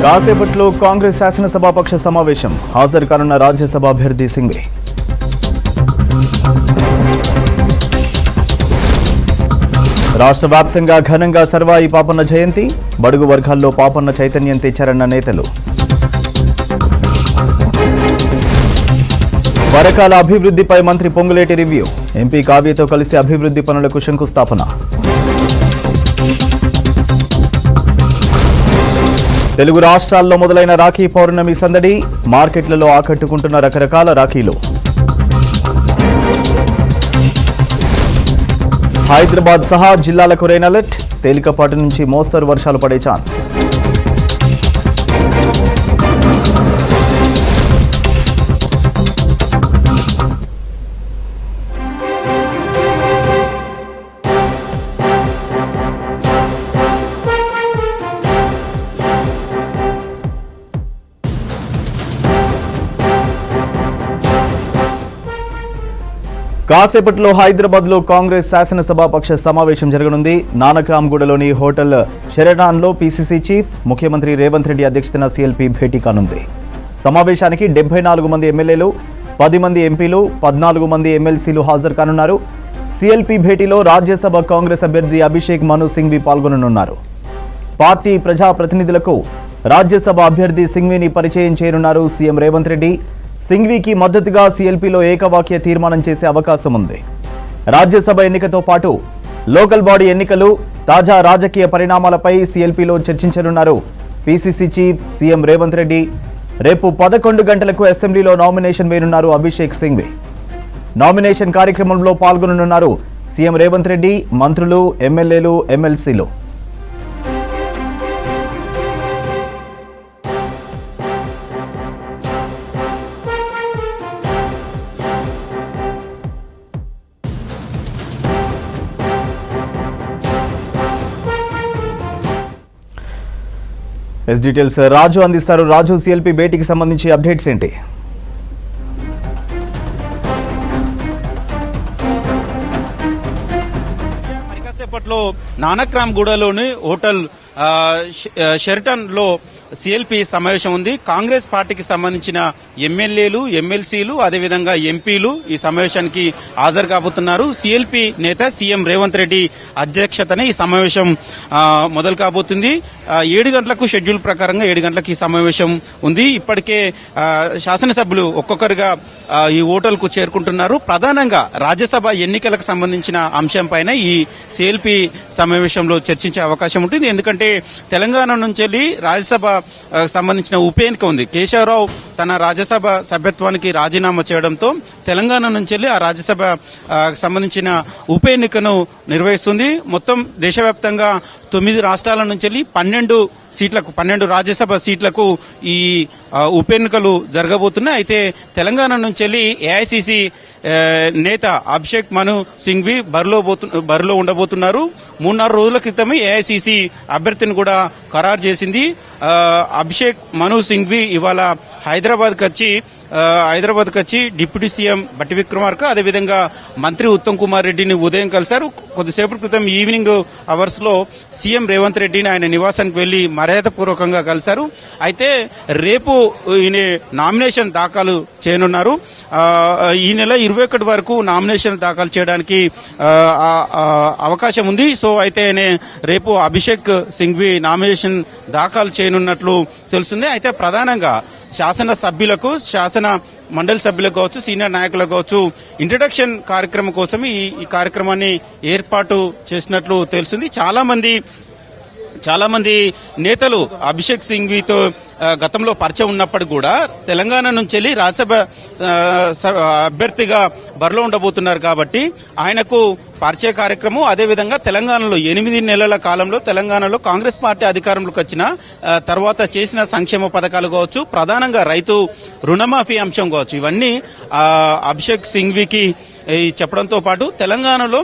కాసేపట్లో కాంగ్రెస్ శాసనసభాపక్ష సమావేశం హాజరు కానున్న రాజ్యసభ అభ్యర్థి సింగ్వి. రాష్ట్ర వ్యాప్తంగా ఘనంగా సర్వాయి పాపన్న జయంతి, బడుగు వర్గాల్లో పాపన్న చైతన్యం తెచ్చారన్న నేతలు. పరకాల అభివృద్ధిపై మంత్రి పొంగులేటి రివ్యూ, ఎంపీ కావ్యతో కలిసి అభివృద్ధి పనులకు శంకుస్థాపన. తెలుగు రాష్ట్రాల్లో మొదలైన రాఖీ పౌర్ణమి సందడి, మార్కెట్లలో ఆకట్టుకుంటున్న రకరకాల రాఖీలు. హైదరాబాద్ సహా జిల్లాలకు రెయిన్ అలర్ట్, తేలికపాటి నుంచి మోస్తరు వర్షాలు పడే ఛాన్స్. కాసేపట్లో హైదరాబాద్ లో కాంగ్రెస్ శాసనసభాపక్ష సమావేశం జరగనుంది. నానక్రామ్గూడలోని హోటల్ షెరటాన్లో పీసీసీ చీఫ్ ముఖ్యమంత్రి రేవంత్ రెడ్డి అధ్యక్షతన సీఎల్పీ భేటీ కానుంది. సమావేశానికి 74 మంది ఎమ్మెల్యేలు, 10 మంది ఎంపీలు, 14 మంది ఎమ్మెల్సీలు హాజరు కానున్నారు. సీఎల్పీ భేటీలో రాజ్యసభ కాంగ్రెస్ అభ్యర్థి అభిషేక్ మను సింఘ్వి పాల్గొననున్నారు. పార్టీ ప్రజాప్రతినిధులకు రాజ్యసభ అభ్యర్థి సింఘ్విని పరిచయం చేయనున్నారు సీఎం రేవంత్ రెడ్డి. సింఘ్వికి మద్దతుగా సీఎల్పీలో ఏకవాక్య తీర్మానం చేసే అవకాశం ఉంది. రాజ్యసభ ఎన్నికతో పాటు లోకల్ బాడీ ఎన్నికలు, తాజా రాజకీయ పరిణామాలపై సీఎల్పీలో చర్చించనున్నారు PCC chief CM Revanth Reddy. రేపు 11 గంటలకు అసెంబ్లీలో నామినేషన్ వేయనున్నారు అభిషేక్ సింఘ్వి. నామినేషన్ కార్యక్రమంలో పాల్గొననున్నారు సీఎం రేవంత్ రెడ్డి, మంత్రులు, ఎమ్మెల్యేలు, ఎమ్మెల్సీలు. డీటెయిల్స్ రాజు అందిస్తారు. రాజు, సీఎల్పీ భేటీకి సంబంధించి అప్డేట్స్ ఏంటి? మరికాసేపట్లో నానక్రామ్గూడలోని హోటల్ షెరటాన్లో సీఎల్పీ సమావేశం ఉంది. కాంగ్రెస్ పార్టీకి సంబంధించిన ఎమ్మెల్యేలు, ఎమ్మెల్సీలు, అదేవిధంగా ఎంపీలు ఈ సమావేశానికి హాజరు కాబోతున్నారు. సీఎల్పీ నేత సీఎం రేవంత్ రెడ్డి అధ్యక్షతన ఈ సమావేశం మొదలు కాబోతుంది. 7 గంటలకు షెడ్యూల్ ప్రకారంగా 7 గంటలకు ఈ సమావేశం ఉంది. ఇప్పటికే శాసనసభ్యులు ఒక్కొక్కరుగా ఈ హోటల్కు చేరుకుంటున్నారు. ప్రధానంగా రాజ్యసభ ఎన్నికలకు సంబంధించిన అంశంపైన ఈ సీఎల్పీ సమావేశంలో చర్చించే అవకాశం ఉంటుంది. ఎందుకంటే తెలంగాణ నుంచి రాజ్యసభ సంబంధించిన ఉప ఎన్నిక ఉంది. కేశవరావు తన రాజ్యసభ సభ్యత్వానికి రాజీనామా చేయడంతో తెలంగాణ నుంచి ఆ రాజ్యసభ సంబంధించిన ఉప ఎన్నికను నిర్వహిస్తుంది. మొత్తం దేశవ్యాప్తంగా 9 రాష్ట్రాల నుంచి 12 రాజ్యసభ సీట్లకు ఈ ఉప ఎన్నికలు జరగబోతున్నాయి. అయితే తెలంగాణ నుంచి ఏఐసీసీ నేత అభిషేక్ మను సింఘ్వి బరిలో ఉండబోతున్నారు. 3-4 రోజుల క్రితమే ఏఐసీసీ అభ్యర్థిని కూడా ఖరారు చేసింది. అభిషేక్ మను సింఘ్వి ఇవాళ హైదరాబాద్కి వచ్చి డిప్యూటీ సీఎం బట్టి విక్రమార్క, అదేవిధంగా మంత్రి ఉత్తమ్ కుమార్ రెడ్డిని ఉదయం కలిశారు. కొద్దిసేపటి క్రితం ఈవినింగ్ అవర్స్ లో సీఎం రేవంత్ రెడ్డిని ఆయన నివాసానికి వెళ్లి మర్యాదపూర్వకంగా కలిశారు. అయితే రేపు ఈయన నామినేషన్ దాఖలు చేయనున్నారు. ఈ నెల 21 వరకు నామినేషన్ దాఖలు చేయడానికి అవకాశం ఉంది. సో అయితే రేపు అభిషేక్ సింఘ్వి నామినేషన్ దాఖలు చేయనున్నట్లు తెలుస్తుంది. అయితే ప్రధానంగా శాసన సభ్యులకు, శాసన మండలి సభ్యులకు కావచ్చు, సీనియర్ నాయకులకు కావచ్చు ఇంట్రడక్షన్ కార్యక్రమం కోసం ఈ కార్యక్రమాన్ని ఏర్పాటు చేసినట్లు తెలుస్తుంది. చాలా మంది నేతలు అభిషేక్ సింఘ్వితో గతంలో పరిచయం ఉన్నప్పటికీ కూడా తెలంగాణ నుంచి రాజ్యసభ అభ్యర్థిగా బరిలో ఉండబోతున్నారు కాబట్టి ఆయనకు పరిచయ కార్యక్రమం, అదేవిధంగా తెలంగాణలో 8 నెలల కాలంలో తెలంగాణలో కాంగ్రెస్ పార్టీ అధికారంలోకి వచ్చిన తర్వాత చేసిన సంక్షేమ పథకాలు కావచ్చు, ప్రధానంగా రైతు రుణమాఫీ అంశం కావచ్చు, ఇవన్నీ అభిషేక్ సింఘ్వికి చెప్పడంతో పాటు తెలంగాణలో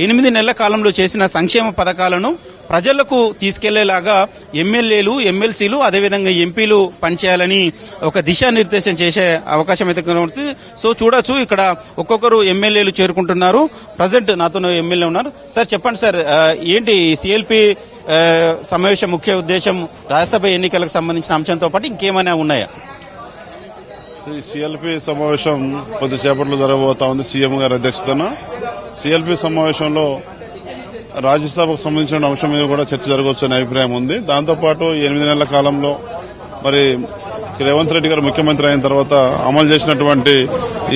8 నెలల కాలంలో చేసిన సంక్షేమ పథకాలను ప్రజలకు తీసుకెళ్లేలాగా ఎమ్మెల్యేలు, ఎమ్మెల్సీలు అదేవిధంగా ఎంపీలు పనిచేయాలని ఒక దిశానిర్దేశం చేసే అవకాశం అయితే కనబడుతుంది. సో చూడొచ్చు ఇక్కడ ఒక్కొక్కరు ఎమ్మెల్యేలు చేరుకుంటున్నారు. ప్రజెంట్ నాతో ఎమ్మెల్యే ఉన్నారు. సార్ చెప్పండి సార్, ఏంటి సిఎల్పి సమావేశం ముఖ్య ఉద్దేశం రాజ్యసభ ఎన్నికలకు సంబంధించిన అంశంతో పాటు ఇంకేమైనా ఉన్నాయా? ఈ సిఎల్పి సమావేశం కొద్దిసేపట్లో జరగబోతా ఉంది. సీఎం గారి అధ్యక్షతన సిఎల్పి సమావేశంలో రాజ్యసభకు సంబంధించిన అంశం మీద కూడా చర్చ జరగవచ్చనే అభిప్రాయం ఉంది. దాంతోపాటు 8 నెలల కాలంలో మరి రేవంత్ రెడ్డి గారు ముఖ్యమంత్రి అయిన తర్వాత అమలు చేసినటువంటి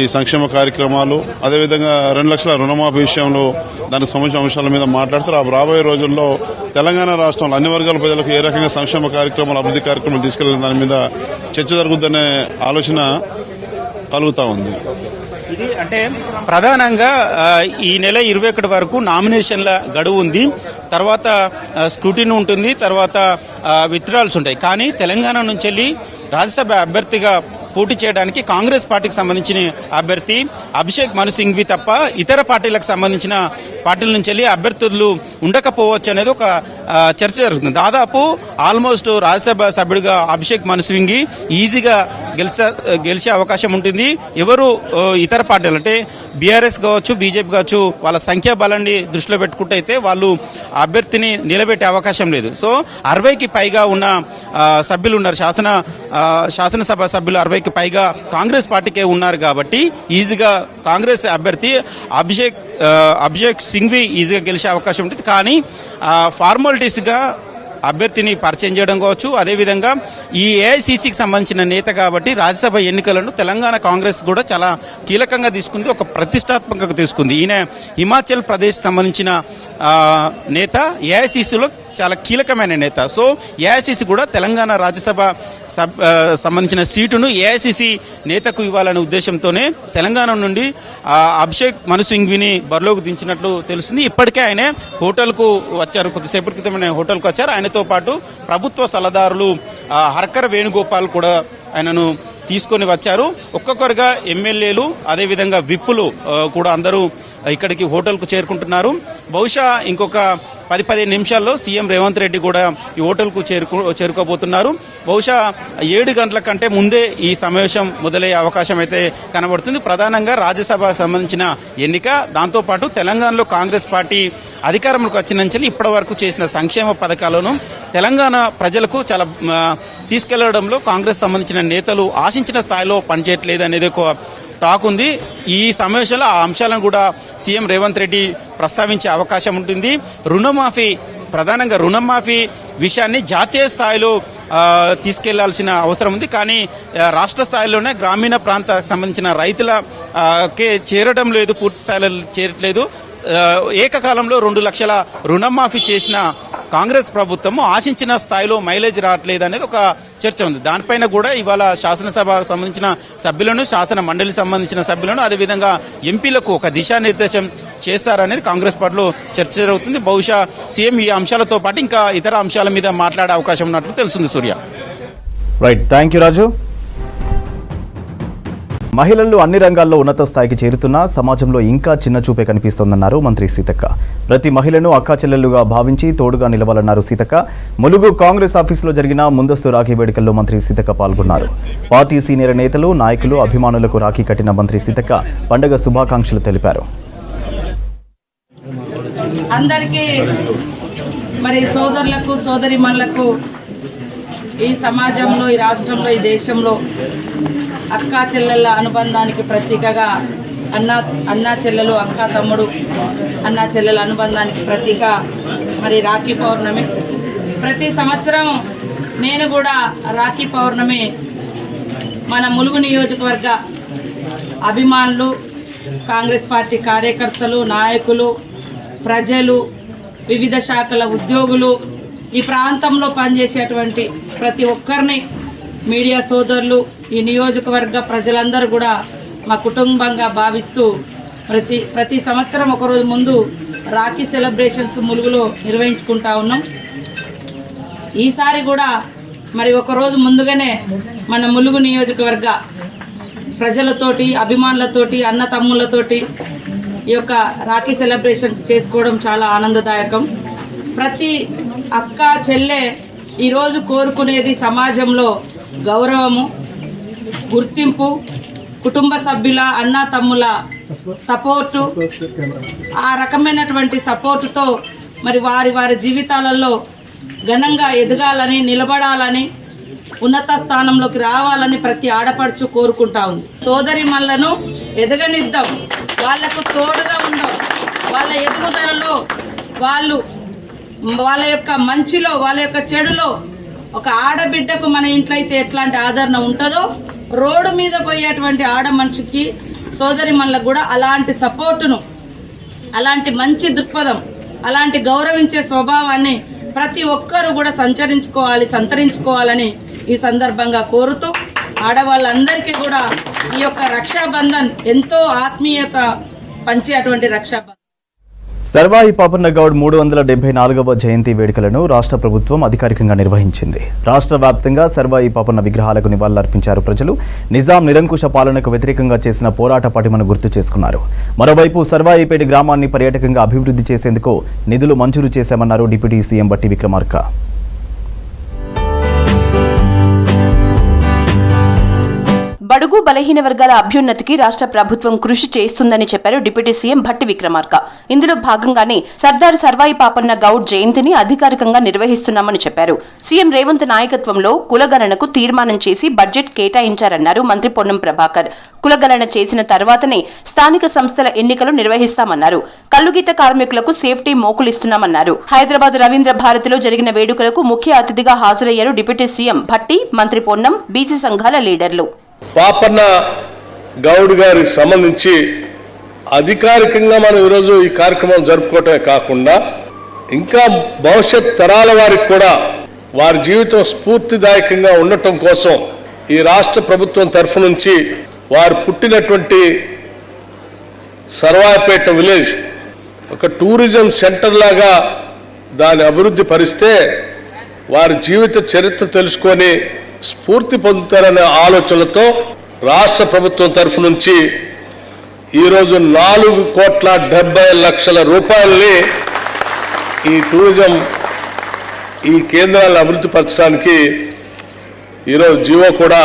ఈ సంక్షేమ కార్యక్రమాలు, అదేవిధంగా 2 లక్షల రుణమాఫీ విషయంలో దానికి సంబంధించిన అంశాల మీద మాట్లాడుతారు. రాబోయే రోజుల్లో తెలంగాణ రాష్ట్రంలో అన్ని వర్గాల ప్రజలకు ఏ రకంగా సంక్షేమ కార్యక్రమాలు, అభివృద్ధి కార్యక్రమాలు తీసుకెళ్లిన దాని మీద చర్చ జరుగుతుందనే ఆలోచన కలుగుతా ఉంది. ఇది అంటే ప్రధానంగా ఈ నెల 21 వరకు నామినేషన్ల గడువు ఉంది. తర్వాత స్క్రూటినీ ఉంటుంది, తర్వాత విత్డ్రాల్స్ ఉంటాయి. కానీ తెలంగాణ నుంచి వెళ్ళి రాజ్యసభ అభ్యర్థిగా పోటీ చేయడానికి కాంగ్రెస్ పార్టీకి సంబంధించిన అభ్యర్థి అభిషేక్ మను సింఘ్వి తప్ప ఇతర పార్టీలకు సంబంధించిన పార్టీల నుంచి వెళ్ళి అభ్యర్థులు ఉండకపోవచ్చు అనేది ఒక చర్చ జరుగుతుంది. దాదాపు ఆల్మోస్ట్ రాజ్యసభ సభ్యుడిగా అభిషేక్ మను సింఘ్వి ఈజీగా గెలిచే అవకాశం ఉంటుంది. ఎవరు ఇతర పార్టీలు అంటే బీఆర్ఎస్ కావచ్చు, బీజేపీ కావచ్చు, వాళ్ళ సంఖ్యాబలాన్ని దృష్టిలో పెట్టుకుంటే అయితే వాళ్ళు అభ్యర్థిని నిలబెట్టే అవకాశం లేదు. సో 60కి పైగా ఉన్న సభ్యులు ఉన్నారు, శాసనసభ సభ్యులు 60కి పైగా కాంగ్రెస్ పార్టీకే ఉన్నారు. కాబట్టి ఈజీగా కాంగ్రెస్ అభ్యర్థి అభిషేక్ సింఘ్వి ఈజీగా గెలిచే అవకాశం ఉంటుంది. కానీ ఫార్మాలిటీస్గా అభ్యర్థిని పరిచయం చేయడం కావచ్చు, అదేవిధంగా ఈ ఏఐసీసీకి సంబంధించిన నేత కాబట్టి రాజ్యసభ ఎన్నికలను తెలంగాణ కాంగ్రెస్ కూడా చాలా కీలకంగా తీసుకుంది, ఒక ప్రతిష్టాత్మకంగా తీసుకుంది. ఈయన హిమాచల్ ప్రదేశ్ సంబంధించిన నేత, ఏఐసీసీలో చాలా కీలకమైన నేత. సో ఏఐసీసీ కూడా తెలంగాణ రాజ్యసభ సంబంధించిన సీటును ఏఐసీసీ నేతకు ఇవ్వాలనే ఉద్దేశంతోనే తెలంగాణ నుండి అభిషేక్ మను సింఘ్విని బరిలోకి దించినట్లు తెలుస్తుంది. ఇప్పటికే ఆయన హోటల్కు వచ్చారు, కొద్దిసేపటి క్రితం హోటల్కు వచ్చారు. ఆయనతో పాటు ప్రభుత్వ సలహాదారులు హర్కర్ వేణుగోపాల్ కూడా ఆయనను తీసుకొని వచ్చారు. ఒక్కొక్కరుగా ఎమ్మెల్యేలు, అదేవిధంగా విప్పులు కూడా అందరూ ఇక్కడికి హోటల్కు చేరుకుంటున్నారు. బహుశా ఇంకొక 10-15 నిమిషాల్లో సీఎం రేవంత్ రెడ్డి కూడా ఈ హోటల్కు చేరుకోబోతున్నారు. బహుశా 7 గంటల కంటే ముందే ఈ సమావేశం మొదలయ్యే అవకాశం అయితే కనబడుతుంది. ప్రధానంగా రాజ్యసభకు సంబంధించిన ఎన్నిక, దాంతోపాటు తెలంగాణలో కాంగ్రెస్ పార్టీ అధికారంలోకి వచ్చిన నుంచి ఇప్పటి వరకు చేసిన సంక్షేమ పథకాలను తెలంగాణ ప్రజలకు చాలా తీసుకెళ్లడంలో కాంగ్రెస్ సంబంధించిన నేతలు ఆశించిన స్థాయిలో పనిచేయట్లేదు అనేది ఒక టాక్ ఉంది. ఈ సమావేశంలో ఆ అంశాలను కూడా సీఎం రేవంత్ రెడ్డి ప్రస్తావించే అవకాశం ఉంటుంది. ప్రధానంగా రుణమాఫీ విషయాన్ని జాతీయ స్థాయిలో తీసుకెళ్లాల్సిన అవసరం ఉంది. కానీ రాష్ట్ర స్థాయిలోనే గ్రామీణ ప్రాంతాలకు సంబంధించిన రైతులకే చేరడం లేదు, పూర్తి స్థాయిలో చేరట్లేదు. ఏకకాలంలో 2 లక్షల రుణమాఫీ చేసిన కాంగ్రెస్ ప్రభుత్వం ఆశించిన స్థాయిలో మైలేజ్ రావట్లేదు అనేది ఒక చర్చ ఉంది. దానిపైన కూడా ఇవాళ శాసనసభకు సంబంధించిన సభ్యులను, శాసన మండలికి సంబంధించిన సభ్యులను, అదేవిధంగా ఎంపీలకు ఒక దిశానిర్దేశం చేస్తారనేది కాంగ్రెస్ పార్టీలో చర్చ జరుగుతుంది. బహుశా సీఎం ఈ అంశాలతో పాటు ఇంకా ఇతర అంశాల మీద మాట్లాడే అవకాశం ఉన్నట్లు తెలుస్తుంది. సూర్య. రైట్, థ్యాంక్ యూ రాజు. మహిళలు అన్ని రంగాల్లో ఉన్నత స్థాయికి చేరుతున్నా సమాజంలో ఇంకా చిన్న చూపే కనిపిస్తోందన్నారు మంత్రి సీతక్క. ప్రతి మహిళను అక్కా చెల్లెలుగా భావించి తోడుగా నిలవాలన్నారు సీతక్క. ములుగు కాంగ్రెస్ ఆఫీసులో జరిగిన ముందస్తు రాఖీ వేడుకల్లో మంత్రి సీతక్క పాల్గొన్నారు. పార్టీ సీనియర్ నేతలు, నాయకులు, అభిమానులకు రాఖీ కట్టిన మంత్రి సీతక్క పండుగ శుభాకాంక్షలు తెలిపారు. అందరికీ మరి సోదరులకు, సోదరిమణులకు ఈ సమాజంలో, ఈ రాష్ట్రంలో, ఈ దేశంలో అక్కా చెల్లెళ్ళ అనుబంధానికి ప్రతీకగా అన్నా చెల్లెలు, అక్క తమ్ముడు, అన్నా చెల్లెల అనుబంధానికి ప్రతీక మరి రాఖీ పౌర్ణమి. ప్రతి సంవత్సరం నేను కూడా రాఖీ పౌర్ణమి మన ములుగు నియోజకవర్గ అభిమానులు, కాంగ్రెస్ పార్టీ కార్యకర్తలు, నాయకులు, ప్రజలు, వివిధ శాఖల ఉద్యోగులు, ఈ ప్రాంతంలో పనిచేసేటువంటి ప్రతి ఒక్కరిని, మీడియా సోదరులు, ఈ నియోజకవర్గ ప్రజలందరూ కూడా మా కుటుంబంగా భావిస్తూ ప్రతి సంవత్సరం ఒకరోజు ముందు రాఖీ సెలబ్రేషన్స్ ములుగులో నిర్వహించుకుంటా ఉన్నాం. ఈసారి కూడా మరి ఒకరోజు ముందుగానే మన ములుగు నియోజకవర్గ ప్రజలతోటి, అభిమానులతోటి, అన్న తమ్ముళ్ళతోటి ఈ యొక్క రాఖీ సెలబ్రేషన్స్ చేసుకోవడం చాలా ఆనందదాయకం. ప్రతి అక్క చెల్లె ఈరోజు కోరుకునేది సమాజంలో గౌరవము, గుర్తింపు, కుటుంబ సభ్యుల అన్న తమ్ముల సపోర్టు. ఆ రకమైనటువంటి సపోర్టుతో మరి వారి జీవితాలలో ఘనంగా ఎదగాలని, నిలబడాలని, ఉన్నత స్థానంలోకి రావాలని ప్రతి ఆడపడుచు కోరుకుంటా ఉంది. సోదరి మల్లను ఎదగనిద్దాం, వాళ్లకు తోడుగా ఉందాం. వాళ్ళ ఎదుగుదలలో వాళ్ళ యొక్క మంచిలో, వాళ్ళ యొక్క చెడులో ఒక ఆడబిడ్డకు మన ఇంట్లో అయితే ఎట్లాంటి ఆదరణ ఉంటుందో రోడ్డు మీద పోయేటువంటి ఆడ మనిషికి, సోదరి మల్లకు కూడా అలాంటి సపోర్టును, అలాంటి మంచి దృక్పథం, అలాంటి గౌరవించే స్వభావాన్ని ప్రతి ఒక్కరూ కూడా సంతరించుకోవాలని ఈ సందర్భంగా కోరుతూ, ఆడవాళ్ళందరికీ కూడా ఈ యొక్క రక్షాబంధన్ ఎంతో ఆత్మీయత పంచేటువంటి రక్షాబంధన్. సర్వాయి పాపన్న గౌడ్ 374వ జయంతి వేడుకలను రాష్ట్ర ప్రభుత్వం అధికారికంగా నిర్వహించింది. రాష్ట్ర వ్యాప్తంగా సర్వాయి పాపన్న విగ్రహాలకు నివాళులర్పించారు ప్రజలు. నిజాం నిరంకుశ పాలనకు వ్యతిరేకంగా చేసిన పోరాట పటిమను గుర్తు చేసుకున్నారు. మరోవైపు సర్వాయిపేట గ్రామాన్ని పర్యాటకంగా అభివృద్ధి చేసేందుకు నిధులు మంజూరు చేశామన్నారు డిప్యూటీ సీఎం బట్టి విక్రమార్క. బడుగు బలహీన వర్గాల అభ్యున్నతికి రాష్ట్ర ప్రభుత్వం కృషి చేస్తుందని చెప్పారు డిప్యూటీ సీఎం భట్టి విక్రమార్క. ఇందులో భాగంగానే సర్దార్ సర్వాయి పాపన్న గౌడ్ జయంతిని అధికారికంగా నిర్వహిస్తున్నామని చెప్పారు. సీఎం రేవంత్ నాయకత్వంలో కులగణనకు తీర్మానం చేసి బడ్జెట్ కేటాయించారన్నారు మంత్రి పొన్నం ప్రభాకర్. కులగణన చేసిన తర్వాతనే స్థానిక సంస్థల ఎన్నికలు నిర్వహిస్తామన్నారు. కల్లుగీత కార్మికులకు సేఫ్టీ మోకులిస్తున్నామన్నారు. హైదరాబాద్ రవీంద్ర భారతిలో జరిగిన వేడుకలకు ముఖ్య అతిథిగా హాజరయ్యారు డిప్యూటీ సీఎం భట్టి, మంత్రి పొన్నం, బీసీ సంఘాల లీడర్లు. పాపన్న గౌడ్ గారికి సంబంధించి అధికారికంగా మనం ఈరోజు ఈ కార్యక్రమం జరుపుకోవటమే కాకుండా ఇంకా భవిష్యత్ తరాల వారికి కూడా వారి జీవితం స్ఫూర్తిదాయకంగా ఉండటం కోసం ఈ రాష్ట్ర ప్రభుత్వం తరఫు నుంచి వారు పుట్టినటువంటి సర్వాయిపేట విలేజ్ ఒక టూరిజం సెంటర్ లాగా దాన్ని అభివృద్ధి పరిస్తే వారి జీవిత చరిత్ర తెలుసుకొని స్ఫూర్తి పొందుతారనే ఆలోచనలతో రాష్ట్ర ప్రభుత్వం తరఫు నుంచి ఈరోజు 4,70,00,000 రూపాయలని ఈ టూరిజం ఈ కేంద్రాలను అభివృద్ధి పరచడానికి ఈరోజు జీవో కూడా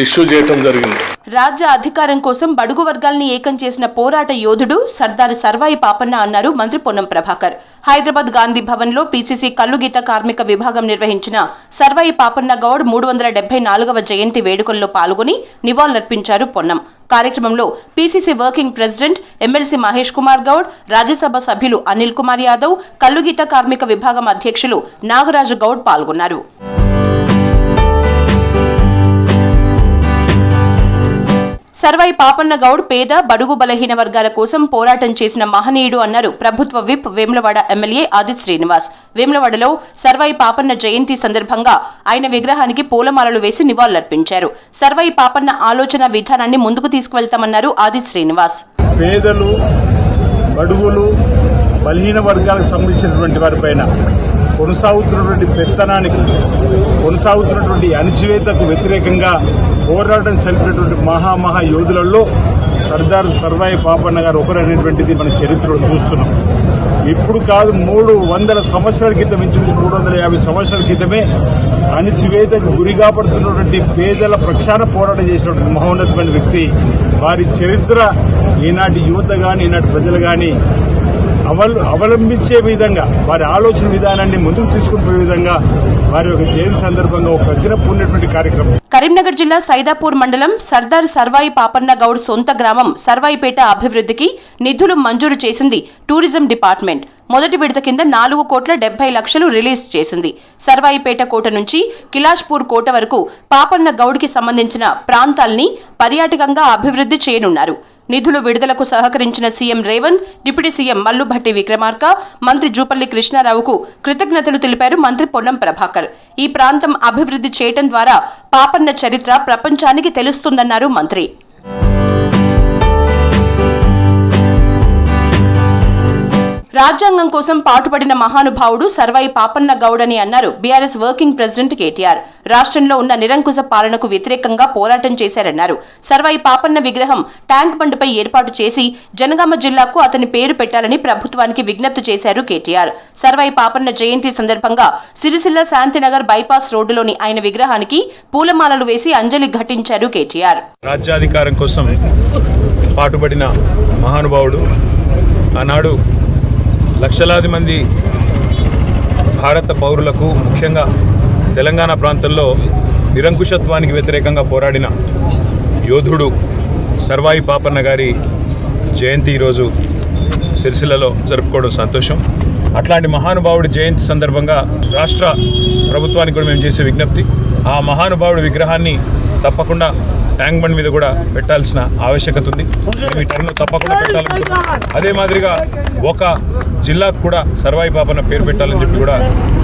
ఇష్యూ చేయడం జరిగింది. రాజ్య అధికారం కోసం బడుగు వర్గాల్ని ఏకం చేసిన పోరాట యోధుడు సర్దార్ సర్వాయి పాపన్న అన్నారు మంత్రి పొన్నం ప్రభాకర్. హైదరాబాద్ గాంధీ భవన్ లో పీసీసీ కల్లుగీత కార్మిక విభాగం నిర్వహించిన సర్వాయి పాపన్న గౌడ్ 374వ జయంతి వేడుకల్లో పాల్గొని నివాళులర్పించారు పొన్నం. కార్యక్రమంలో PCC working president MLC Mahesh Kumar Goud, Rajya Sabha సభ్యులు అనిల్ కుమార్ యాదవ్, కల్లుగీత కార్మిక విభాగం అధ్యక్షులు నాగరాజు గౌడ్ పాల్గొన్నారు. సర్వాయి పాపన్న గౌడ్ పేద బడుగు బలహీన వర్గాల కోసం పోరాటం చేసిన మహనీయుడు అన్నారు ప్రభుత్వ విప్ వేములవాడ ఎమ్మెల్యే ఆది శ్రీనివాస్. వేములవాడలో సర్వాయి పాపన్న జయంతి సందర్భంగా ఆయన విగ్రహానికి పూలమాలలు వేసి నివాళులర్పించారు. సర్వాయి పాపన్న ఆలోచన విధానాన్ని ముందుకు తీసుకువెళ్తామన్నారు ఆది శ్రీనివాస్. పేదలు, బడుగులు, బలహీన వర్గాలకు సంబంధించినటువంటి వారిపైన కొనసాగుతున్నటువంటి పెత్తనానికి, కొనసాగుతున్నటువంటి అణచివేతకు వ్యతిరేకంగా పోరాటం సరిపినటువంటి మహా యోధులలో సర్దార్ సర్వాయి పాపన్న గారు ఒకరనేటువంటిది మన చరిత్రలో చూస్తున్నాం. ఇప్పుడు కాదు, 300 సంవత్సరాల క్రితం, 350 సంవత్సరాల క్రితమే అణచివేతకు గురిగా పడుతున్నటువంటి పేదల ప్రక్షాళన పోరాటం చేసినటువంటి మహోన్నతమైన వ్యక్తి. వారి చరిత్ర ఈనాటి యువత కానీ, ఈనాటి ప్రజలు కానీ అవలంబించే విధంగా, వారి ఆలోచన విధానాన్ని ముందుకు తీసుకుని పోయే విధంగా వారి యొక్క జయంతి సందర్భంగా ఒక ప్రజలకు ఉన్నటువంటి కార్యక్రమం. కరీంనగర్ జిల్లా సైదాపూర్ మండలం సర్దార్ సర్వాయి పాపన్న గౌడ్ సొంత గ్రామం సర్వాయిపేట అభివృద్ధికి నిధులు మంజూరు చేసింది టూరిజం డిపార్ట్మెంట్. మొదటి విడత కింద 4,70,00,000 రిలీజ్ చేసింది. సర్వాయిపేట కోట నుంచి కిలాష్పూర్ కోట వరకు పాపన్న గౌడ్కి సంబంధించిన ప్రాంతాల్ని పర్యాటకంగా అభివృద్ధి చేయనున్నారు. నిధులు విడుదలకు సహకరించిన CM Revanth, deputy CM Mallu Bhatti Vikramarka, మంత్రి జూపల్లి కృష్ణారావుకు కృతజ్ఞతలు తెలిపారు మంత్రి పొన్నం ప్రభాకర్. ఈ ప్రాంతం అభివృద్ధి చేయటం ద్వారా పాపన్న చరిత్ర ప్రపంచానికి తెలుస్తుందన్నారు మంత్రి. రాజ్యాంగం కోసం పాటుపడిన మహానుభావుడు సర్వాయి పాపన్న గౌడ్ అని అన్నారు బీఆర్ఎస్ వర్కింగ్ ప్రెసిడెంట్ కేటీఆర్. రాష్ట్రంలో ఉన్న నిరంకుశ పాలనకు వ్యతిరేకంగా పోరాటం చేశారన్నారు. సర్వాయి పాపన్న విగ్రహం ట్యాంక్ బండ్పై ఏర్పాటు చేసి జనగామ జిల్లాకు అతని పేరు పెట్టాలని ప్రభుత్వానికి విజ్ఞప్తి చేశారు కేటీఆర్. సర్వాయి పాపన్న జయంతి సందర్భంగా సిరిసిల్ల శాంతినగర్ బైపాస్ రోడ్డులోని ఆయన విగ్రహానికి పూలమాలలు వేసి అంజలి ఘటించారు కేటీఆర్. రాజ్యాధికారం కోసం పాటుపడిన మహానుభావుడు. ఆనాడు లక్షలాది మంది భారత పౌరులకు, ముఖ్యంగా తెలంగాణ ప్రాంతంలో నిరంకుశత్వానికి వ్యతిరేకంగా పోరాడిన యోధుడు సర్వాయి పాపన్న గారి జయంతి ఈరోజు సిరిసిల్లలో జరుపుకోవడం సంతోషం. అట్లాంటి మహానుభావుడి జయంతి సందర్భంగా రాష్ట్ర ప్రభుత్వానికి కూడా మేము చేసే విజ్ఞప్తి, ఆ మహానుభావుడి విగ్రహాన్ని తప్పకుండా ట్యాంక్ బండ్ మీద కూడా పెట్టాల్సిన ఆవశ్యకత ఉంది. ఈ టర్ను తప్పకుండా పెట్టాలనుకుంటున్నాం. అదే మాదిరిగా ఒక జిల్లాకు కూడా సర్వాయి పాపన్న పేరు పెట్టాలని చెప్పి కూడా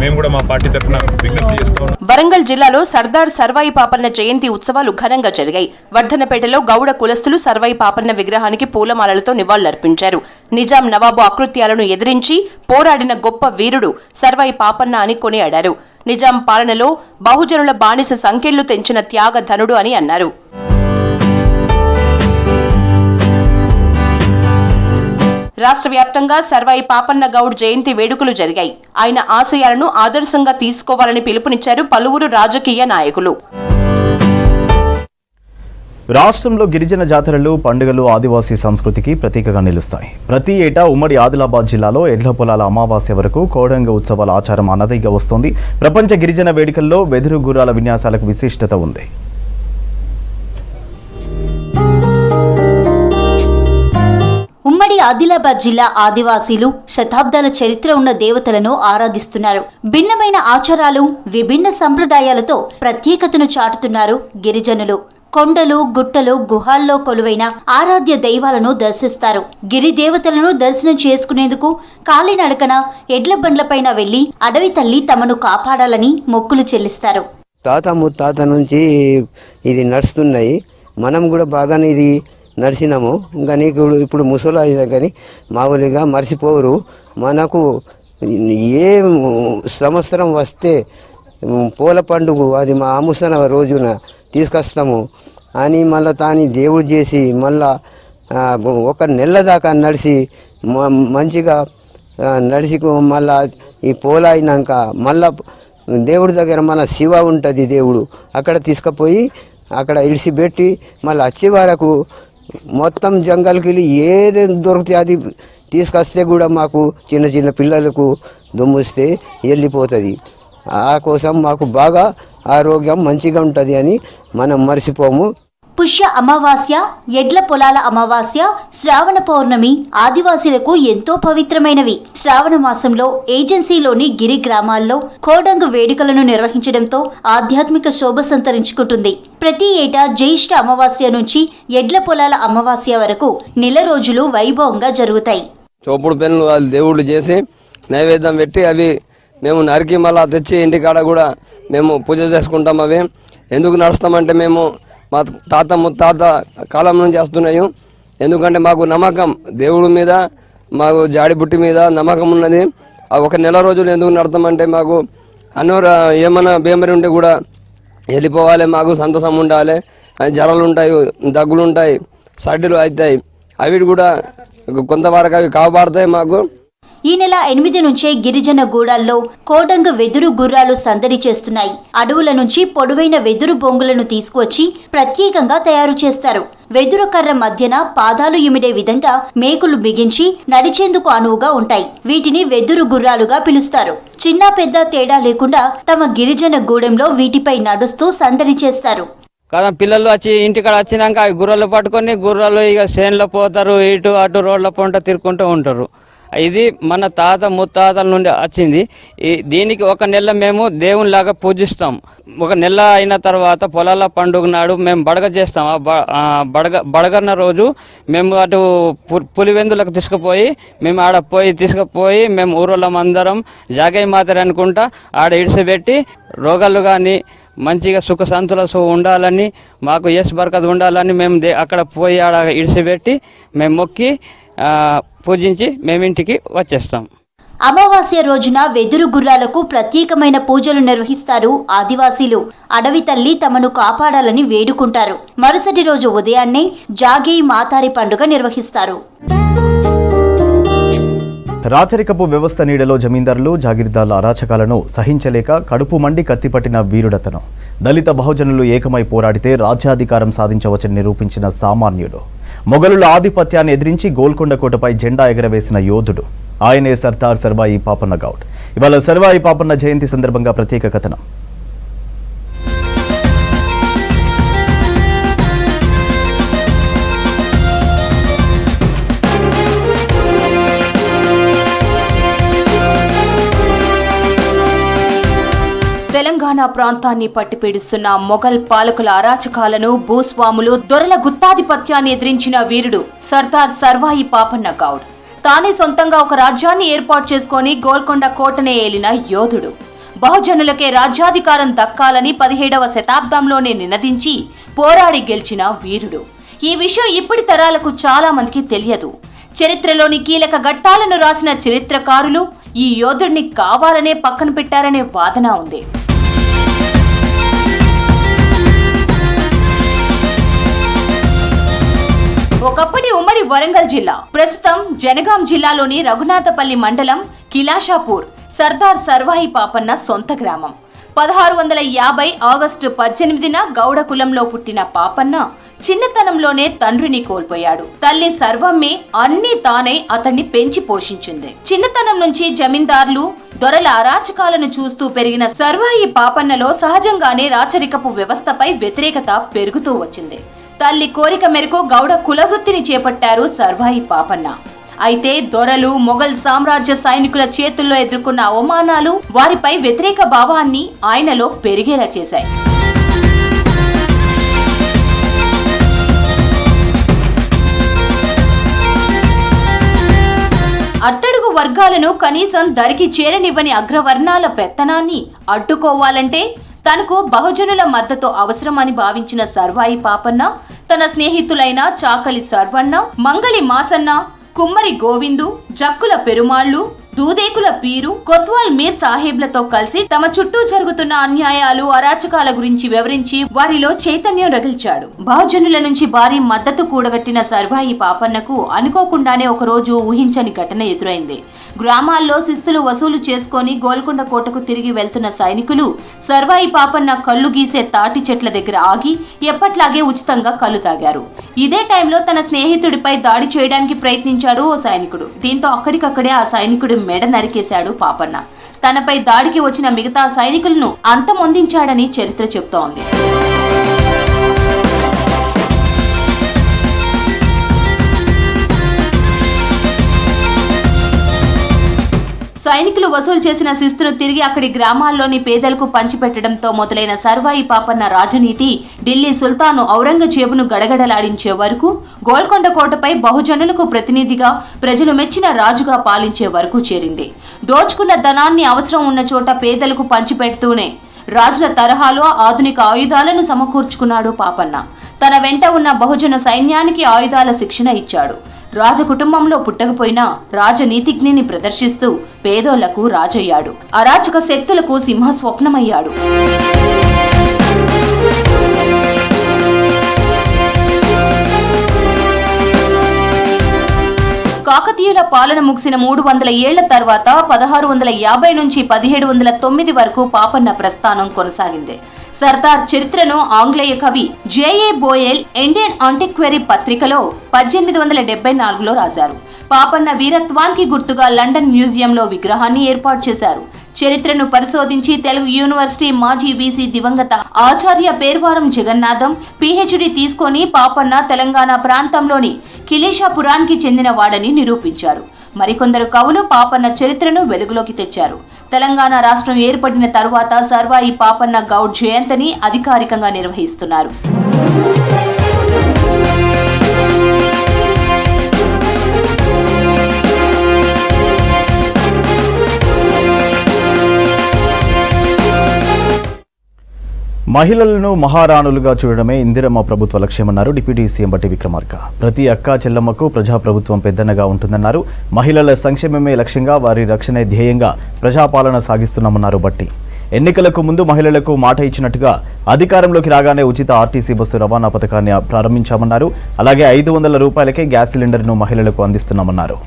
మేము కూడా మా పార్టీ తరఫున విజ్ఞప్తి చేస్తాం. వరంగల్ జిల్లాలో సర్దార్ సర్వాయి పాపన్న జయంతి ఉత్సవాలు ఘనంగా జరిగాయి. వర్ధనపేటలో గౌడ కులస్తులు సర్వాయి పాపన్న విగ్రహానికి పూలమాలలతో నివాళులర్పించారు. నిజాం నవాబు అకృత్యాలను ఎదిరించి పోరాడిన గొప్ప వీరుడు సర్వాయి పాపన్న అని కొనియాడారు. నిజాం పాలనలో బహుజనుల బానిస సంకెళ్లు తెంచిన త్యాగధనుడు అని అన్నారు. రాష్ట్ర వ్యాప్తంగా సర్వాయి పాపన్న గౌడ్ జయంతి వేడుకలు జరిగాయి. ఆయన ఆశయాలను ఆదర్శంగా తీసుకోవాలని పిలుపునిచ్చారు పలువురు రాజకీయ నాయకులు. రాష్ట్రంలో గిరిజన జాతరలు, పండుగలు ఆదివాసీ సంస్కృతికి ప్రతీకగా నిలుస్తాయి. ప్రతి ఏటా ఉమ్మడి ఆదిలాబాద్ జిల్లాలో ఎడ్ల పొలాల అమావాస్య వరకు కోడంగ ఉత్సవాల ఆచారం అన్నదిగా వస్తోంది. ప్రపంచ గిరిజన వేడుకల్లో వెదురు గుర్రాల విన్యాసాలకు విశిష్టత ఉంది. ఉమ్మడి ఆదిలాబాద్ జిల్లా ఆదివాసీలు శతాబ్దాల చరిత్ర ఉన్న దేవతలను ఆరాధిస్తున్నారు. భిన్నమైన ఆచారాలు, విభిన్న సంప్రదాయాలతో ప్రత్యేకతను చాటుతున్నారు గిరిజనులు. కొండలు, గుట్టలు, గుహాల్లో కొలువైన ఆరాధ్య దైవాలను దర్శిస్తారు. గిరి దేవతలను దర్శనం చేసుకునేందుకు కాలినడకన ఎడ్ల బండ్లపైన వెళ్లి అడవి తల్లి తమను కాపాడాలని మొక్కులు చెల్లిస్తారు. తాత ముత్తాత నుంచి ఇది నడుస్తున్నాయి. మనం కూడా బాగానే ఇది నడిచినాము. ఇంకా నీకు ఇప్పుడు ముసలు అయినా కానీ మామూలుగా మర్చిపోరు. మనకు ఏ సంవత్సరం వస్తే పూల పండుగ అది మా అముసన రోజున తీసుకొస్తాము అని మళ్ళీ తాని దేవుడు చేసి మళ్ళా ఒక నెల దాకా నడిచి మంచిగా నడిచి మళ్ళా ఈ పూల అయినాక మళ్ళా దేవుడి దగ్గర మన శివ ఉంటుంది దేవుడు, అక్కడ తీసుకుపోయి అక్కడ ఇడిచిపెట్టి మళ్ళీ వచ్చే వరకు మొత్తం జంగల్కి వెళ్ళి ఏది దొరికితే అది తీసుకొస్తే కూడా మాకు చిన్న చిన్న పిల్లలకు దుమ్ముస్తే వెళ్ళిపోతుంది. ఆ కోసం మాకు బాగా ఆరోగ్యం మంచిగా ఉంటుంది అని మనం మర్చిపోము. పుష్య అమావాస్య, ఎడ్ల పొలాల అమావాస్య, శ్రావణ పౌర్ణమి ఆదివాసీలకు ఎంతో పవిత్రమైనవి. శ్రావణ మాసంలో ఏజెన్సీలోని గిరి గ్రామాల్లో కోడంగు వేడుకలను నిర్వహించడంతో ఆధ్యాత్మిక శోభ సంతరించుకుంటుంది. ప్రతి ఏటా జ్యేష్ఠ అమావాస్య నుంచి ఎడ్ల పొలాల అమావాస్య వరకు నెల రోజులు వైభవంగా జరుగుతాయి. చోపుడు పెన్నులు వాళ్ళు దేవుళ్ళు చేసి నైవేద్యం పెట్టి అవి మేము నరికి మళ్ళా తెచ్చి ఇంటికాడ కూడా మేము పూజ చేసుకుంటాం. అవి ఎందుకు నడుస్తామంటే మేము మా తాత ముత్తాత కాలం నుంచి వస్తున్నాయి. ఎందుకంటే మాకు నమ్మకం దేవుడి మీద, మాకు జాడిబుట్టి మీద నమ్మకం ఉన్నది. ఒక నెల రోజులు ఎందుకు నడతామంటే మాకు ఏమైనా బేమరి ఉంటే కూడా వెళ్ళిపోవాలి, మాకు సంతోషం ఉండాలి. జ్వరాలు ఉంటాయి, దగ్గులు ఉంటాయి, సర్దులు అవుతాయి, అవి కూడా కొంతవరకు అవి కాపాడతాయి మాకు. ఈ నెల 8 నుంచే గిరిజన గూడాల్లో కోడంగ వెదురు గుర్రాలు సందడి చేస్తున్నాయి. అడవుల నుంచి పొడవైన వెదురు బొంగులను తీసుకువచ్చి ప్రత్యేకంగా తయారు చేస్తారు. వెదురు కర్ర మధ్యన పాదాలు ఇమిడే విధంగా మేకులు బిగించి నడిచేందుకు అనువుగా ఉంటాయి. వీటిని వెదురు గుర్రాలుగా పిలుస్తారు. చిన్న పెద్ద తేడా లేకుండా తమ గిరిజన గూడెంలో వీటిపై నడుస్తూ సందడి చేస్తారు. కదా పిల్లలు వచ్చి ఇంటికాడ వచ్చినాక అవి గుర్రాలు పట్టుకొని గుర్రాలు ఇక చేనులో పోతారు, ఇటు అటు రోడ్ల పొంట తిరుక్కుంటూ ఉంటారు. ఇది మన తాత ముత్తాతల నుండి వచ్చింది. దీనికి ఒక నెల మేము దేవునిలాగా పూజిస్తాం. ఒక నెల అయిన తర్వాత పొలాల పండుగ నాడు మేము బడగ చేస్తాం. బడగన్న రోజు మేము అటు పులివెందులకు తీసుకుపోయి మేము ఆడ తీసుకుపోయి మేము ఊరోళ్ళం అందరం జాగయ్య మాతరి అనుకుంటా ఆడ ఇడిసిపెట్టి రోగాలు కానీ మంచిగా సుఖ సంతులతో ఉండాలని, మాకు యశ్ బర్కత్ ఉండాలని మేము అక్కడ పోయి ఆడ ఇడిసిపెట్టి మేము మొక్కి పూజించి మేము ఇంటికి వచ్చేస్తాం. అమావాస్య రోజున వెదురు గుర్రాలకు ప్రత్యేకమైన పూజలు నిర్వహిస్తారు ఆదివాసీలు. అడవి తల్లి తమను కాపాడాలని వేడుకుంటారు. మరుసటి రోజు ఉదయాన్నే జాగేయి మాతారి పండుగ నిర్వహిస్తారు. రాచరికపు వ్యవస్థ నీడలో జమీందారులు జాగీర్దార్ల అరాచకాలను సహించలేక కడుపు మండి కత్తిపట్టిన వీరుడతను. దళిత బహుజనులు ఏకమై పోరాడితే రాజ్యాధికారం సాధించవచ్చని నిరూపించిన సామాన్యుడు. మొఘలుల ఆధిపత్యాన్ని ఎదిరించి గోల్కొండ కోటపై జెండా ఎగరవేసిన యోధుడు. ఆయనే సర్దార్ సర్వాయి పాపన్న గౌడ్. ఇవాళ సర్వాయి పాపన్న జయంతి సందర్భంగా ప్రత్యేక కథనం. తెలంగాణ ప్రాంతాన్ని పట్టిపీడిస్తున్న మొఘల్ పాలకుల అరాచకాలను, భూస్వాములు, దొరల గుత్తాధిపత్యాన్ని ఎదిరించిన వీరుడు సర్దార్ సర్వాయి పాపన్న గౌడ్. తానే సొంతంగా ఒక రాజ్యాన్ని ఏర్పాటు చేసుకుని గోల్కొండ కోటనే ఏలిన యోధుడు. బహుజనులకే రాజ్యాధికారం దక్కాలని 17వ శతాబ్దంలోనే నినదించి పోరాడి గెలిచిన వీరుడు. ఈ విషయం ఇప్పటి తరాలకు చాలా మందికి తెలియదు. చరిత్రలోని కీలక ఘట్టాలను రాసిన చరిత్రకారులు ఈ యోధుడిని కావాలనే పక్కన పెట్టారనే వాదన ఉంది. ఒకప్పటి ఉమ్మడి వరంగల్ జిల్లా, ప్రస్తుతం జనగాం జిల్లాలోని రఘునాథపల్లి మండలం కిలాషాపూర్ సర్దార్ సర్వాయి పాపన్న సొంత గ్రామం. 1650 ఆగస్టు 18న గౌడ కులంలో పుట్టిన పాపన్న చిన్నతనంలోనే తండ్రిని కోల్పోయాడు. తల్లి సర్వమ్మే అన్ని తానే అతన్ని పెంచి పోషించింది. చిన్నతనం నుంచి జమీందార్లు, దొరల అరాచకాలను చూస్తూ పెరిగిన సర్వాయి పాపన్నలో సహజంగానే రాచరికపు వ్యవస్థపై వ్యతిరేకత పెరుగుతూ వచ్చింది. తల్లి కోరిక మేరకు గౌడ కులవృత్తిని చేపట్టారు సర్వాయి పాపన్న. అయితే దొరలు, మొఘల్ సామ్రాజ్య సైనికుల చేతుల్లో ఎదుర్కొన్న అవమానాలు వారిపై వ్యతిరేక భావాన్ని ఆయనలో పెరిగేలా చేశాయి. అట్టడుగు వర్గాలను కనీసం దరికి చేరనివ్వని అగ్రవర్ణాల పెత్తనాన్ని అడ్డుకోవాలంటే తనకు బహుజనుల మద్దతు అవసరమని భావించిన సర్వాయి పాపన్న తన స్నేహితులైన చాకలి సర్వన్న, మంగలి మాసన్న, కుమ్మరి గోవిందు, జక్కుల పెరుమాళ్లు, దూదేకుల పీరు, కొత్వాల్ మీర్ సాహెబ్లతో కలిసి తమ చుట్టూ జరుగుతున్న అన్యాయాలు, అరాచకాల గురించి వివరించి వారిలో చైతన్యం రగిల్చాడు. బహుజనుల నుంచి భారీ మద్దతు కూడగట్టిన సర్వాయి పాపన్నకు అనుకోకుండానే ఒకరోజు ఊహించని ఘటన ఎదురైంది. గ్రామాల్లో శిస్తులు వసూలు చేసుకుని గోల్కొండ కోటకు తిరిగి వెళ్తున్న సైనికులు సర్వాయి పాపన్న కళ్ళు గీసే తాటి చెట్ల దగ్గర ఆగి ఎప్పట్లాగే ఉచితంగా కళ్ళు తాగారు. ఇదే టైంలో తన స్నేహితుడిపై దాడి చేయడానికి ప్రయత్నించాడు ఓ సైనికుడు. దీంతో అక్కడికక్కడే ఆ సైనికుడి మెడ నరికేశాడు పాపన్న. తనపై దాడికి వచ్చిన మిగతా సైనికులను అంతమొందించాడని చరిత్ర చెబుతోంది. సైనికులు వసూలు చేసిన శిస్తును తిరిగి అక్కడి గ్రామాల్లోని పేదలకు పంచిపెట్టడంతో మొదలైన సర్వాయి పాపన్న రాజనీతి ఢిల్లీ సుల్తాను ఔరంగజేబును గడగడలాడించే వరకు, గోల్కొండ కోటపై బహుజనులకు ప్రతినిధిగా, ప్రజలు మెచ్చిన రాజుగా పాలించే వరకు చేరింది. దోచుకున్న ధనాన్ని అవసరం ఉన్న చోట పేదలకు పంచిపెడుతూనే రాజుల తరహాలో ఆధునిక ఆయుధాలను సమకూర్చుకున్నాడు పాపన్న. తన వెంట ఉన్న బహుజన సైన్యానికి ఆయుధాల శిక్షణ ఇచ్చాడు. రాజకుటుంబంలో పుట్టకపోయినా రాజనీతిజ్ఞని ప్రదర్శిస్తూ పేదోళ్లకు రాజయ్యాడు. అరాచక శక్తులకు సింహస్వప్నమయ్యాడు. కాకతీయుల పాలన ముగిసిన 300 ఏళ్ల తర్వాత 1650 నుంచి 1709 వరకు పాపన్న ప్రస్థానం కొనసాగింది. సర్దార్ చరిత్రను ఆంగ్లేయ కవి జేఏ బోయెల్ ఇండియన్ ఆంటిక్వరీ పత్రికలో 1874లో రాశారు. పాపన్న వీరత్వానికి గుర్తుగా లండన్ మ్యూజియంలో విగ్రహాన్ని ఏర్పాటు చేశారు. చరిత్రను పరిశోధించి తెలుగు యూనివర్సిటీ మాజీ వీసీ దివంగత ఆచార్య పేర్వారం జగన్నాథం పీహెచ్డీ తీసుకొని పాపన్న తెలంగాణ ప్రాంతంలోని కిలేషాపురానికి చెందిన వాడని నిరూపించారు. మరికొందరు కవులు పాపన్న చరిత్రను వెలుగులోకి తెచ్చారు. తెలంగాణ రాష్ట్రం ఏర్పడిన తరువాత సర్వాయి పాపన్న గౌడ్ జయంతిని అధికారికంగా నిర్వహిస్తున్నారు. మహిళలను మహారాణులుగా చూడడమే ఇందిరమ్మ ప్రభుత్వ లక్ష్యమన్నారు డిప్యూటీ సీఎం బట్టి విక్రమార్క. ప్రతి అక్క చెల్లమ్మకు ప్రజాప్రభుత్వం పెద్దన్నగా ఉంటుందన్నారు. మహిళల సంక్షేమమే లక్ష్యంగా, వారి రక్షణే ధ్యేయంగా ప్రజాపాలన సాగిస్తున్నామన్నారు బట్టి. ఎన్నికలకు ముందు మహిళలకు మాట ఇచ్చినట్టుగా అధికారంలోకి రాగానే ఉచిత ఆర్టీసీ బస్సు రవాణా పథకాన్ని ప్రారంభించామన్నారు. అలాగే 500 రూపాయలకే గ్యాస్ సిలిండర్ను మహిళలకు అందిస్తున్నామన్నారు.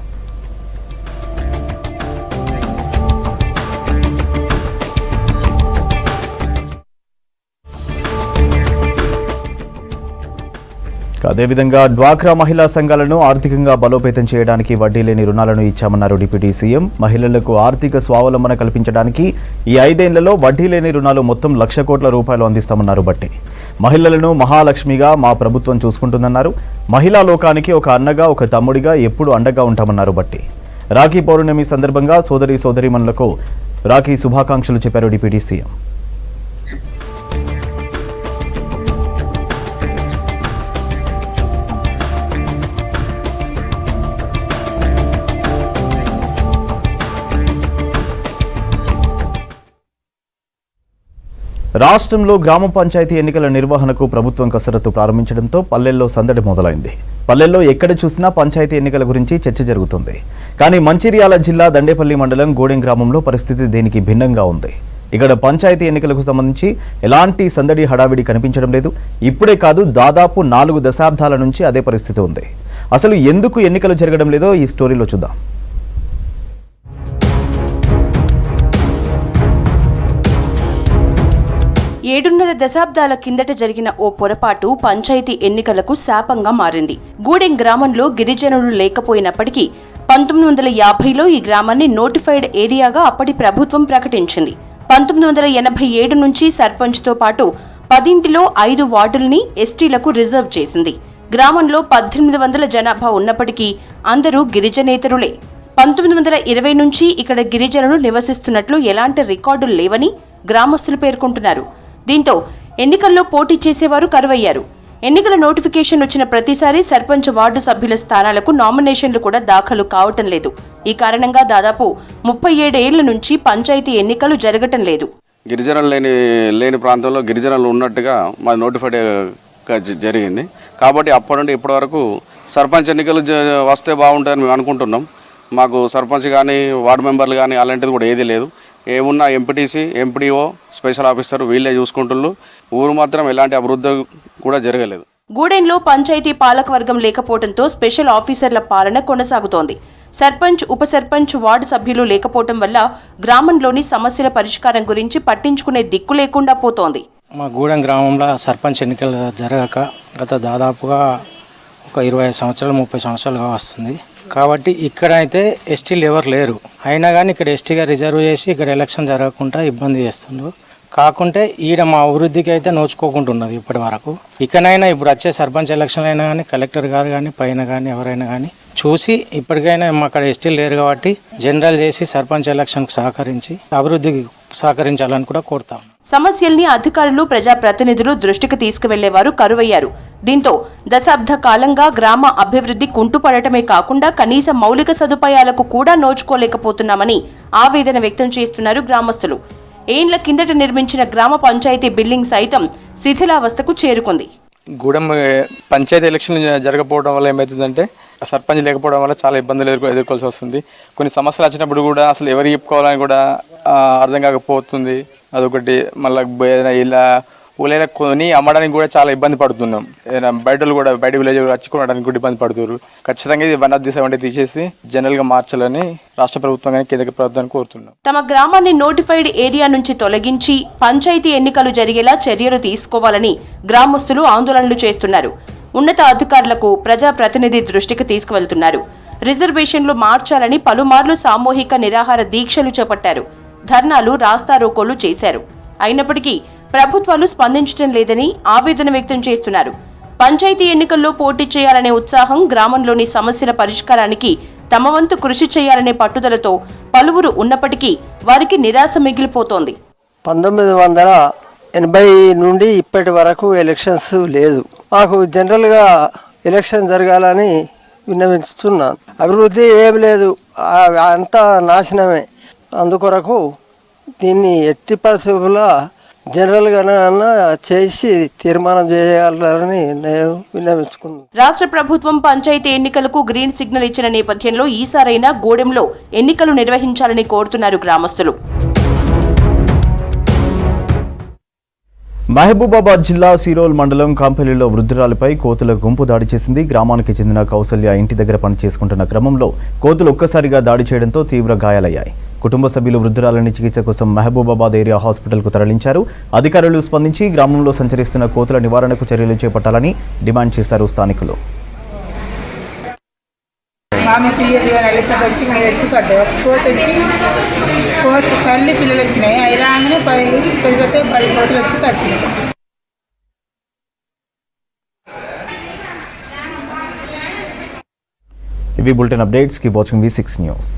అదేవిధంగా డ్వాక్రా మహిళా సంఘాలను ఆర్థికంగా బలోపేతం చేయడానికి వడ్డీ లేని రుణాలను ఇచ్చామన్నారు డిప్యూటీ సీఎం. మహిళలకు ఆర్థిక స్వావలంబన కల్పించడానికి ఈ 5 ఏళ్లలో వడ్డీ లేని రుణాలు మొత్తం 1,00,000 కోట్ల రూపాయలు అందిస్తామన్నారు బట్టి. మహిళలను మహాలక్ష్మిగా మా ప్రభుత్వం చూసుకుంటుందన్నారు. మహిళా లోకానికి ఒక అన్నగా, ఒక తమ్ముడిగా ఎప్పుడు అండగా ఉంటామన్నారు బట్టి. రాఖీ పౌర్ణమి సందర్భంగా సోదరీమణులకు రాఖీ శుభాకాంక్షలు చెప్పారు డిప్యూటీ సీఎం. రాష్ట్రంలో గ్రామ పంచాయతీ ఎన్నికల నిర్వహణకు ప్రభుత్వం కసరత్తు ప్రారంభించడంతో పల్లెల్లో సందడి మొదలైంది. పల్లెల్లో ఎక్కడ చూసినా పంచాయతీ ఎన్నికల గురించి చర్చ జరుగుతుంది. కానీ మంచిర్యాల జిల్లా దండేపల్లి మండలం గూడెం గ్రామంలో పరిస్థితి దీనికి భిన్నంగా ఉంది. ఇక్కడ పంచాయతీ ఎన్నికలకు సంబంధించి ఎలాంటి సందడి హడావిడి కనిపించడం లేదు. ఇప్పుడే కాదు, దాదాపు 4 దశాబ్దాల నుంచి అదే పరిస్థితి ఉంది. అసలు ఎందుకు ఎన్నికలు జరగడం లేదో ఈ స్టోరీలో చూద్దాం. 7.5 దశాబ్దాల కిందట జరిగిన ఓ పొరపాటు పంచాయతీ ఎన్నికలకు శాపంగా మారింది. గూడెం గ్రామంలో గిరిజనులు లేకపోయినప్పటికీ 1950లో ఈ గ్రామాన్ని నోటిఫైడ్ ఏరియాగా అప్పటి ప్రభుత్వం ప్రకటించింది. 1987 నుంచి సర్పంచ్తో పాటు 10 5 వార్డుల్ని ఎస్టీలకు రిజర్వ్ చేసింది. గ్రామంలో 1800 జనాభా ఉన్నప్పటికీ అందరూ గిరిజనేతరులే. 1920 నుంచి ఇక్కడ గిరిజనులు నివసిస్తున్నట్లు ఎలాంటి రికార్డులు లేవని గ్రామస్తులు పేర్కొంటున్నారు. దీంతో ఎన్నికల్లో పోటీ చేసేవారు కరువయ్యారు. ఎన్నికల నోటిఫికేషన్ వచ్చిన ప్రతిసారి సర్పంచ్ వార్డు సభ్యుల స్థానాలకు నామినేషన్లు కూడా దాఖలు కావటం లేదు. ఈ కారణంగా దాదాపు 37 ఏళ్ల నుంచి పంచాయతీ ఎన్నికలు జరగటం లేదు. గిరిజనులు లేని ప్రాంతంలో గిరిజనులు ఉన్నట్టుగా మాది నోటిఫైడ్ జరిగింది. కాబట్టి అప్పటి నుండి ఇప్పటి వరకు సర్పంచ్ ఎన్నికలు వస్తే బాగుంటుందని మేము అనుకుంటున్నాం. మాకు సర్పంచ్ కానీ వార్డు మెంబర్లు కానీ అలాంటిది కూడా ఏదీ లేదు. ఏమున్నా ఎంపీటీసీ, ఎంపీడీఓ, స్పెషల్ ఆఫీసర్ వీళ్ళే చూసుకుంటున్నారు. ఊరు మాత్రం ఎలాంటి అభివృద్ధి కూడా జరగలేదు. గూడెంలో పంచాయతీ పాలకవర్గం లేకపోవడంతో స్పెషల్ ఆఫీసర్ల పాలన కొనసాగుతోంది. సర్పంచ్, ఉప సర్పంచ్, వార్డు సభ్యులు లేకపోవడం వల్ల గ్రామంలోని సమస్యల పరిష్కారం గురించి పట్టించుకునే దిక్కు లేకుండా పోతోంది. మా గూడెం గ్రామంలో సర్పంచ్ ఎన్నికలు జరగక గత దాదాపుగా ఒక 25 సంవత్సరాలు 30 సంవత్సరాలుగా వస్తుంది. కాబట్టి ఇక్కడైతే ఎస్టీలు ఎవరు లేరు. అయినా కానీ ఇక్కడ ఎస్టీగా రిజర్వ్ చేసి ఇక్కడ ఎలక్షన్ జరగకుండా ఇబ్బంది చేస్తుండ్రు. కాకుంటే ఈడ మా అభివృద్ధికి అయితే నోచుకోకుంటున్నది ఇప్పటి వరకు. ఇకనైనా ఇప్పుడు వచ్చే సర్పంచ్ ఎలక్షన్ అయినా కానీ కలెక్టర్ గారు కానీ పైన కానీ ఎవరైనా కానీ చూసి ఇప్పటికైనా మా అక్కడ ఎస్టీలు లేరు కాబట్టి జనరల్ చేసి సర్పంచ్ ఎలక్షన్కు సహకరించి అభివృద్ధికి సహకరించాలని కూడా కోరుతాం. సమస్యల్ని అధికారులు, ప్రజాప్రతినిధులు దృష్టికి తీసుకువెళ్లేవారు కరువయ్యారు. దీంతో దశాబ్ద కాలంగా గ్రామ అభివృద్ధి కుంటుపడటమే కాకుండా కనీస మౌలిక సదుపాయాలకు కూడా నోచుకోలేకపోతున్నామని ఆవేదన వ్యక్తం చేస్తున్నారు గ్రామస్తులు. ఏండ్ల కిందట నిర్మించిన గ్రామ పంచాయతీ బిల్డింగ్ సైతం శిథిలావస్థకు చేరుకుంది. గూడెం పంచాయతీ ఎలక్షన్ జరగకపోవడం వల్ల ఏమవుతుందంటే సర్పంచ్ లేకపోవడం వల్ల చాలా ఇబ్బందులు ఎదుర్కోవాల్సి వస్తుంది. కొన్ని సమస్యలు వచ్చినప్పుడు కూడా అసలు ఎవరు చెప్పుకోవాలని కూడా అర్థం కాకపోతుంది. అదొకటి. మళ్ళీ ఏదైనా ఇలా ఊళ్ళైనా కొని అమ్మడానికి కూడా చాలా ఇబ్బంది పడుతున్నాం. ఏదైనా బయట విలేజ్ వచ్చి కొనడానికి కూడా ఇబ్బంది పడుతున్నారు. ఖచ్చితంగా ఇది 1 ఆఫ్ ది 7 తీసేసి జనరల్గా మార్చాలని రాష్ట్ర ప్రభుత్వం కానీ కేంద్ర ప్రభుత్వాన్ని కోరుతున్నాం. తమ గ్రామాన్ని నోటిఫైడ్ ఏరియా నుంచి తొలగించి పంచాయతీ ఎన్నికలు జరిగేలా చర్యలు తీసుకోవాలని గ్రామస్తులు ఆందోళనలు చేస్తున్నారు. ఉన్నత అధికారులకు ప్రజాప్రతినిధి దృష్టికి తీసుకువెళ్తున్నారు. రిజర్వేషన్లు మార్చాలని పలుమార్లు సామూహిక నిరాహార దీక్షలు చేపట్టారు. ధర్నాలు, రాస్తారోకోలు చేశారు. అయినప్పటికీ ప్రభుత్వాలు స్పందించడం లేదని ఆవేదన వ్యక్తం చేస్తున్నారు. పంచాయతీ ఎన్నికల్లో పోటీ చేయాలనే ఉత్సాహం, గ్రామంలోని సమస్యల పరిష్కారానికి తమ వంతు కృషి చేయాలనే పట్టుదలతో పలువురు ఉన్నప్పటికీ వారికి నిరాశ మిగిలిపోతోంది. 1980 నుండి ఇప్పటి వరకు ఎలక్షన్స్ లేదు. మాకు జనరల్గా ఎలక్షన్ జరగాలని విన్నవిస్తున్నాను. అభివృద్ధి ఏమి లేదు, అంతా నాశనమే. అందుకొరకు దీన్ని ఎట్టి పరిస్థితుల్లో జనరల్గా చేసి తీర్మానం చేయాలని నేను విన్నవించుకున్నాను. రాష్ట్ర ప్రభుత్వం పంచాయతీ ఎన్నికలకు గ్రీన్ సిగ్నల్ ఇచ్చిన నేపథ్యంలో ఈసారైనా గూడెంలో ఎన్నికలు నిర్వహించాలని కోరుతున్నారు గ్రామస్తులు. మహబూబాబాద్ జిల్లా సిరోల్ మండలం కాంపల్లిలో వృద్ధురాలిపై కోతుల గుంపు దాడి చేసింది. గ్రామానికి చెందిన కౌసల్య ఇంటి దగ్గర పనిచేసుకుంటున్న క్రమంలో కోతులు ఒక్కసారిగా దాడి చేయడంతో తీవ్ర గాయాలయ్యాయి. కుటుంబ సభ్యులు వృద్ధురాలిని చికిత్స కోసం మహబూబాబాద్ ఏరియా హాస్పిటల్కు తరలించారు. అధికారులు స్పందించి గ్రామంలో సంచరిస్తున్న కోతుల నివారణకు చర్యలు చేపట్టాలని డిమాండ్ చేశారు స్థానికులు. తల్లి పిల్లలు వచ్చినాయి, అవి రాగానే 10 కోట్లు వచ్చి కట్టినాయి. ఇవి bulletin updates. Keep watching V6 news.